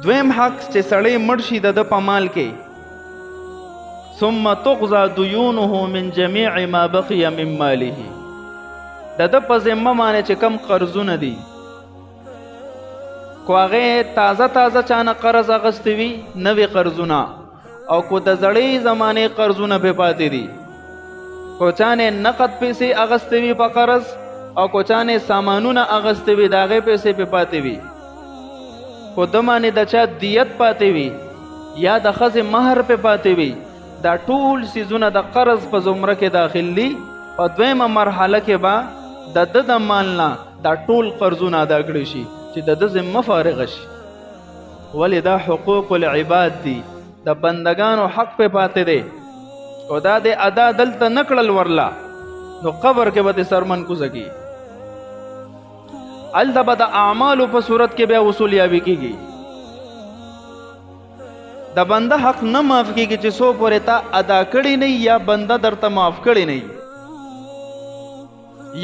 دویم حق چې سړی مړ شي د په مال کې، ثم تقضى ديونه من جميع ما بقي من ماله، د په ذمه باندې چې کم قرضونه دي، کو هغه تازه چانه قرض اغستې وي نوې قرضونه، او کو د زړې زمانې قرضونه په پاتې دي، کو چانه نقد پیسې اغستې وي په قرض، او کو چانه سامانونه اغستې وي د هغې پیسې په پاتې وي، کو د باندې د چا دیت پاتې وي یا د ښځې مهر په پاتې وي، دا ټول څیزونه د قرض په زمره کې داخل دي. په دویمه مرحله کې به د مال نه دا ټول قرضونه ادا کړي شي چې د ذمه فارغه شي. ولې دا حقوق العباد دي، د بندگانو حق په پاتې دی، او دا د ادا دلته نکړل ورلا نو قبر کې به سرمن کوزه کی. الته به د اعمالو په صورت کې بیا وصول یابي کیږي. د بنده حق نه معاف کیږي چې سو پورې تا ادا کړی نه یا بنده درته معاف کړی نه.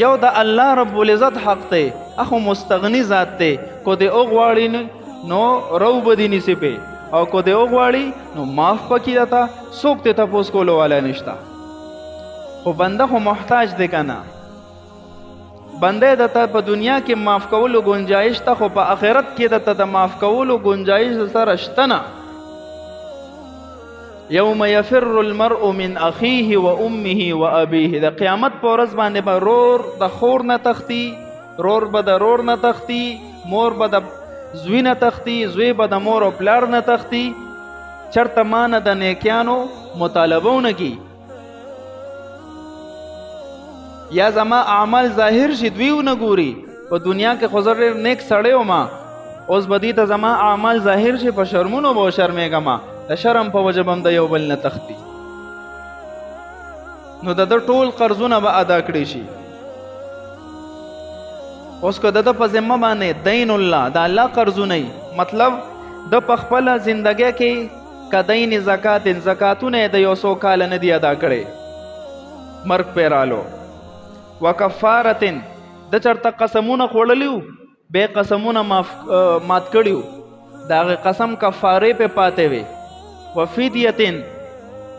یو د الله رب العزت حق ته اخو مستغنی ذات ته، کو دې او غواړي نو رو بدی نسی په، او کو دې او غواړي نو معاف پکې دتا څوک ته تاسو کولو والا نشتا. خو بنده خو محتاج دی کنه، بنده دته په دنیا کې معاف کولو گنجائش ته، خو په آخرت کې دته د معاف کولو گنجائش سره شته نه. یوم یفر المرء من اخیه و امه و ابیه، د قیامت په ورځ باندې به رور د خور نه تختی، رور به د رور نه تختی، مور به د زوی نه تختی، زوی به د مور او پلار نه تختی. چرته مانه د نیکیانو مطالبهونه کی یا زما اعمال ظاهر شي دویونه ګوري، په دنیا کې خو زه نیک سړی وما، اوس بدی ته زما اعمال ظاهر شي په شرمونو به شرمېږم، د شرم په وجه به هم د یو بل نه تختی، نو د ټول قرضونه به ادا کړي شي. اوس که د په ذمه باندې دین الله د الله قرضونه، مطلب د په خپله زندګۍ کې که دین زکاتونه د یو څو کاله نه دي ادا کړی، مرګ پې رالو. وکفارتن د چرته قسمونه خوړلیو بې قسمونه مات کړیو، د هغې قسم کفارې پې پاتې وې. وفدیتن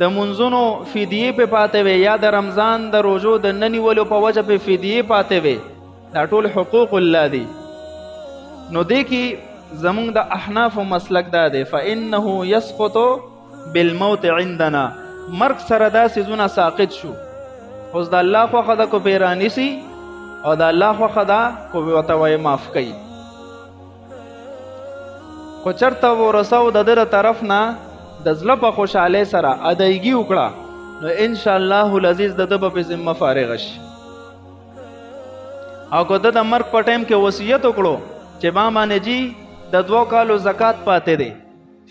د منځونو فدیې پې پاتې وې، یا د رمضان د روژو د نه نیولو په وجه پې فدیې پاتې وې، دا ټول حقوق الله دي. نو دې کې زمونږ د احنافو مسلک دا دی، فانه یسقط بالموت عندنا، مرګ سره دا څیزونه ساقط شو. اوس د الله خوښه ده کو پې رانیسي، او د الله خوښه ده کو ورته وایي معاف کوي. خو چېرته ورسو د ده د طرف نه د زړه په خوشحالۍ سره ادایګي وکړه، نو انشاءالله العزیز د ده به په ذمه فارغه شي. او که ده د مرګ په ټایم کې وصیت وکړو چې ما باندې جی د 2 کالو زکات پاتې دی،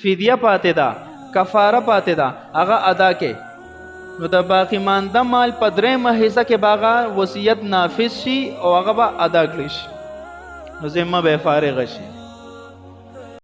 فدیه پاتې ده، کفاره پاتې ده، هغه ادا کې، نو د باقی مانده مال په 3مه حصه کې باغه وصیت نافذ شي او هغه به ادا کړی شي، نو ذمه به فارغه شي.